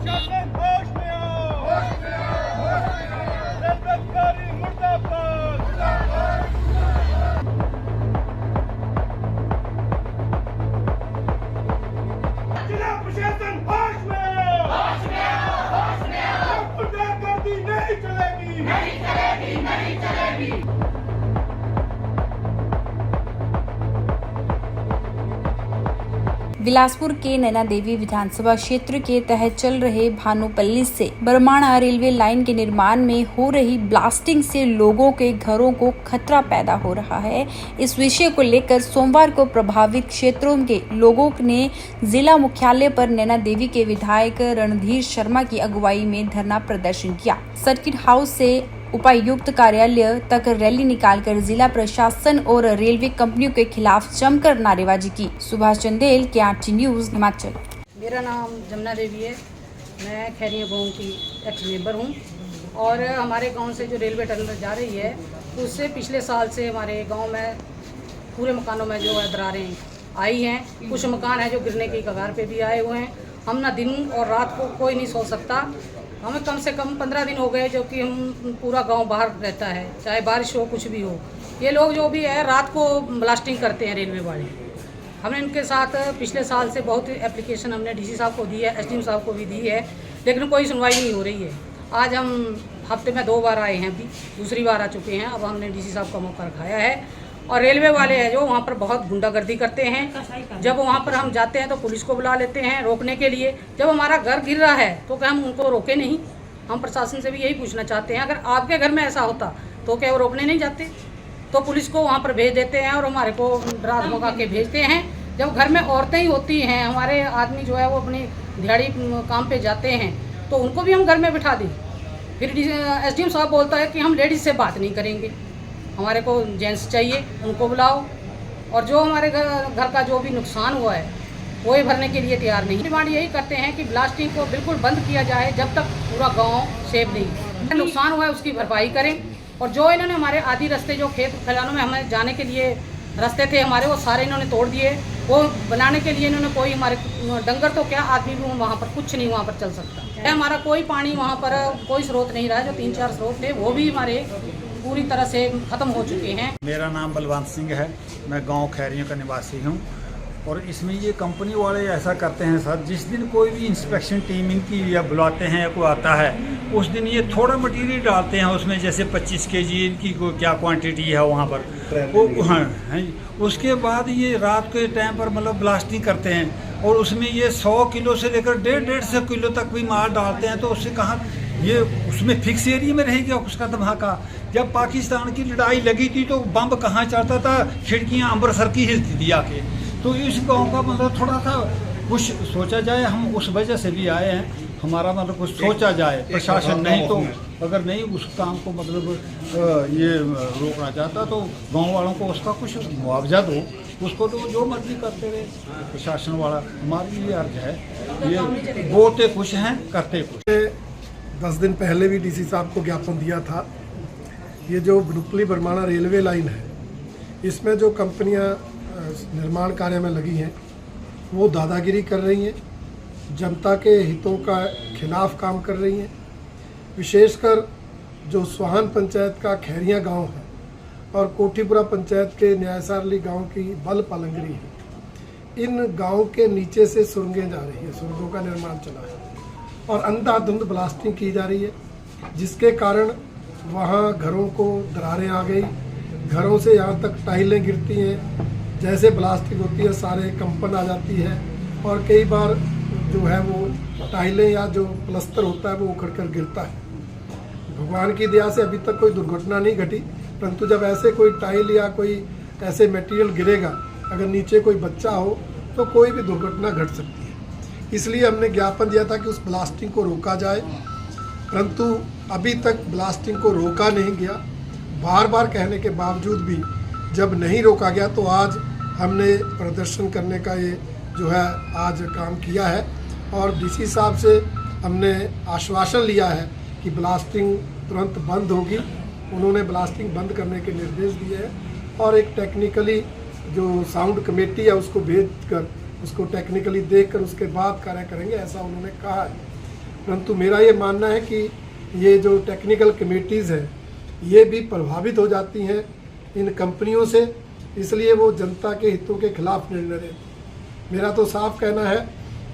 शासन होश में आओ, होश में आओ, होश में आओ। रेलवे अधिकारी मुर्दाबाद, मुर्दाबाद। जिला प्रशासन होश में आओ, होश में आओ, होश में आओ। गुंडागर्दी नहीं चलेगी, नहीं चलेगी, नहीं चलेगी। बिलासपुर के नैना देवी विधानसभा क्षेत्र के तहत चल रहे भानुपल्ली से बरमाणा रेलवे लाइन के निर्माण में हो रही ब्लास्टिंग से लोगों के घरों को खतरा पैदा हो रहा है। इस विषय को लेकर सोमवार को प्रभावित क्षेत्रों के लोगों ने जिला मुख्यालय पर नैना देवी के विधायक रणधीर शर्मा की अगुवाई में धरना प्रदर्शन किया। सर्किट हाउस से उपायुक्त कार्यालय तक रैली निकालकर जिला प्रशासन और रेलवे कंपनियों के खिलाफ जमकर नारेबाजी की। Subhash Chandel, KRT news, Himachal. मेरा नाम जमुना देवी है। मैं खैरिया गांव की एक्स मेंबर हूं और हमारे गांव से जो रेलवे टनल जा रही है उससे पिछले साल से हमारे गांव में पूरे मकानों में जो है दरारें आई हैं। कुछ मकान है जो गिरने की कगार पे भी आए हुए हैं। हम ना दिन और रात को कोई नहीं सो सकता। हमें कम से कम 15 दिन हो गए जो कि हम पूरा गांव बाहर रहता है, चाहे बारिश हो कुछ भी हो। ये लोग जो भी है रात को ब्लास्टिंग करते हैं रेलवे वाले। हमने इनके साथ पिछले साल से बहुत एप्लीकेशन हमने DC साहब को दी है, SDM साहब को भी दी है, लेकिन कोई सुनवाई नहीं हो रही है। आज हम हफ्ते में 2 बार आए हैं, अभी दूसरी बार आ चुके हैं। अब हमने DC साहब का मौका रखाया है। और रेलवे वाले हैं जो वहाँ पर बहुत गुंडागर्दी करते हैं। जब वहाँ पर हम जाते हैं तो पुलिस को बुला लेते हैं रोकने के लिए। जब हमारा घर गिर रहा है तो क्या हम उनको रोके नहीं? हम प्रशासन से भी यही पूछना चाहते हैं, अगर आपके घर में ऐसा होता तो क्या वो रोकने नहीं जाते? तो पुलिस को वहाँ पर भेज देते हैं और हमारे को डरा धमका के भेजते हैं। जब घर में औरतें ही होती हैं, हमारे आदमी जो है वो अपनी दिहाड़ी काम पे जाते हैं, तो उनको भी हम घर में बिठा दें। फिर SDM साहब बोलता है कि हम लेडीज़ से बात नहीं करेंगे, हमारे को जेंट्स चाहिए, उनको बुलाओ। और जो हमारे घर का जो भी नुकसान हुआ है वो ही भरने के लिए तैयार नहीं। डिमांड यही करते हैं कि ब्लास्टिंग को बिल्कुल बंद किया जाए जब तक पूरा गांव सेफ नहीं। नुकसान हुआ है उसकी भरपाई करें। और जो इन्होंने हमारे आधी रास्ते जो खेत खलिहानों में हमें जाने के लिए रास्ते थे हमारे, वो सारे इन्होंने तोड़ दिए। वो बनाने के लिए इन्होंने कोई हमारे डंगर तो क्या आदमी भी वहाँ पर कुछ नहीं वहाँ पर चल सकता। हमारा कोई पानी वहाँ पर कोई स्रोत नहीं रहा। जो 3-4 स्रोत थे वो भी हमारे पूरी तरह से ख़त्म हो चुके हैं। मेरा नाम बलवंत सिंह है। मैं गांव खैरियों का निवासी हूं। और इसमें ये कंपनी वाले ऐसा करते हैं सर, जिस दिन कोई भी इंस्पेक्शन टीम इनकी या बुलाते हैं या कोई आता है, उस दिन ये थोड़ा मटेरियल डालते हैं उसमें, जैसे 25 kg इनकी क्या क्वांटिटी है वहाँ पर वो। हाँ, उसके बाद ये रात के टाइम पर मतलब ब्लास्टिंग करते हैं और उसमें ये 100 किलो से लेकर 150-150 किलो तक भी माल डालते हैं। तो उससे कहाँ ये उसमें फिक्स एरिया में रहेगा उसका धमाका। जब पाकिस्तान की लड़ाई लगी थी तो बम कहाँ चढ़ता था, खिड़कियाँ अमृतसर की हिलती थी आके। तो इस गांव का मतलब थोड़ा सा कुछ सोचा जाए। हम उस वजह से भी आए हैं, हमारा मतलब कुछ सोचा जाए। प्रशासन नहीं तो अगर नहीं उस काम को मतलब ये रोकना चाहता तो गांव वालों को उसका कुछ मुआवजा दो, उसको तो जो मर्जी करते रहे प्रशासन वाला। हमारी ये अर्ज है, ये बोलते कुछ हैं करते कुछ। 10 दिन पहले भी DC साहब को ज्ञापन दिया था। ये जो भानुपल्ली बरमाणा रेलवे लाइन है, इसमें जो कंपनियां निर्माण कार्य में लगी हैं वो दादागिरी कर रही हैं, जनता के हितों का खिलाफ काम कर रही हैं। विशेषकर जो स्वाहन पंचायत का खैरिया गांव है और कोठीपुरा पंचायत के न्यायसारली गांव की बल पालंगरी है, इन गांव के नीचे से सुरंगें जा रही है, सुरंगों का निर्माण चला है और अंधाधुंध ब्लास्टिंग की जा रही है, जिसके कारण वहाँ घरों को दरारें आ गई। घरों से यहाँ तक टाइलें गिरती हैं। जैसे ब्लास्टिंग होती है सारे कंपन आ जाती है और कई बार जो है वो टाइलें या जो प्लस्तर होता है वो उखड़ कर गिरता है। भगवान की दया से अभी तक कोई दुर्घटना नहीं घटी, परंतु जब ऐसे कोई टाइल या कोई ऐसे मटेरियल गिरेगा, अगर नीचे कोई बच्चा हो तो कोई भी दुर्घटना घट सकती है। इसलिए हमने ज्ञापन दिया था कि उस ब्लास्टिंग को रोका जाए, परंतु अभी तक ब्लास्टिंग को रोका नहीं गया। बार बार कहने के बावजूद भी जब नहीं रोका गया तो आज हमने प्रदर्शन करने का ये जो है आज काम किया है और DC साहब से हमने आश्वासन लिया है कि ब्लास्टिंग तुरंत बंद होगी। उन्होंने ब्लास्टिंग बंद करने के निर्देश दिए हैं और एक टेक्निकली जो साउंड कमेटी है उसको भेज कर उसको टेक्निकली देखकर उसके बाद कार्य करेंगे, ऐसा उन्होंने कहा है। परंतु मेरा ये मानना है कि ये जो टेक्निकल कमेटीज़ हैं ये भी प्रभावित हो जाती हैं इन कंपनियों से, इसलिए वो जनता के हितों के खिलाफ निर्णय लेते। मेरा तो साफ कहना है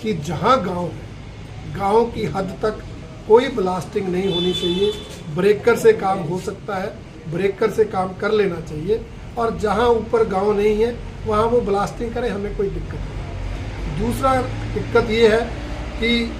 कि जहाँ गांव है, गांव की हद तक कोई ब्लास्टिंग नहीं होनी चाहिए। ब्रेकर से काम हो सकता है, ब्रेकर से काम कर लेना चाहिए, और जहाँ ऊपर गांव नहीं है वहाँ वो ब्लास्टिंग करें, हमें कोई दिक्कत नहीं। दूसरा दिक्कत ये है कि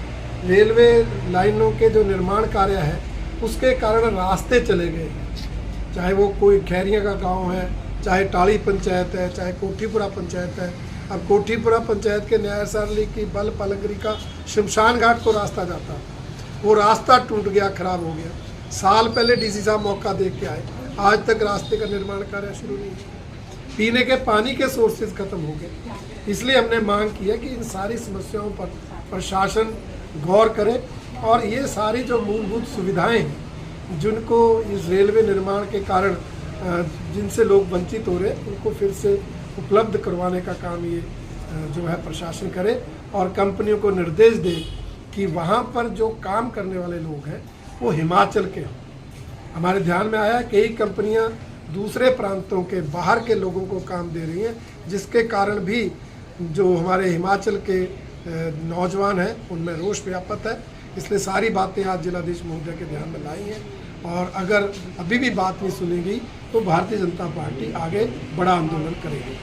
रेलवे लाइनों के जो निर्माण कार्य है उसके कारण रास्ते चले गए हैं, चाहे वो कोई खैरिया का गांव है, चाहे टाली पंचायत है, चाहे कोठीपुरा पंचायत है। अब कोठीपुरा पंचायत के न्याय सरली की बल पलंगरी का शमशान घाट को रास्ता जाता, वो रास्ता टूट गया, खराब हो गया। साल पहले डीसी साहब मौका देख के आए, आज तक रास्ते का निर्माण कार्य शुरू नहीं है। पीने के पानी के सोर्सेज खत्म हो गए, इसलिए हमने मांग की है कि इन सारी समस्याओं पर प्रशासन गौर करे और ये सारी जो मूलभूत सुविधाएं हैं जिनको इस रेलवे निर्माण के कारण जिनसे लोग वंचित हो रहे हैं उनको फिर से उपलब्ध करवाने का काम ये जो है प्रशासन करे, और कंपनियों को निर्देश दे कि वहाँ पर जो काम करने वाले लोग हैं वो हिमाचल के हों। हमारे ध्यान में आया कई कंपनियां दूसरे प्रांतों के बाहर के लोगों को काम दे रही हैं, जिसके कारण भी जो हमारे हिमाचल के नौजवान हैं उनमें रोष व्याप्त है। इसलिए सारी बातें आज जिलाधीश महोदय के ध्यान में लाई हैं, और अगर अभी भी बात नहीं सुनी गई तो भारतीय जनता पार्टी आगे बड़ा आंदोलन करेगी।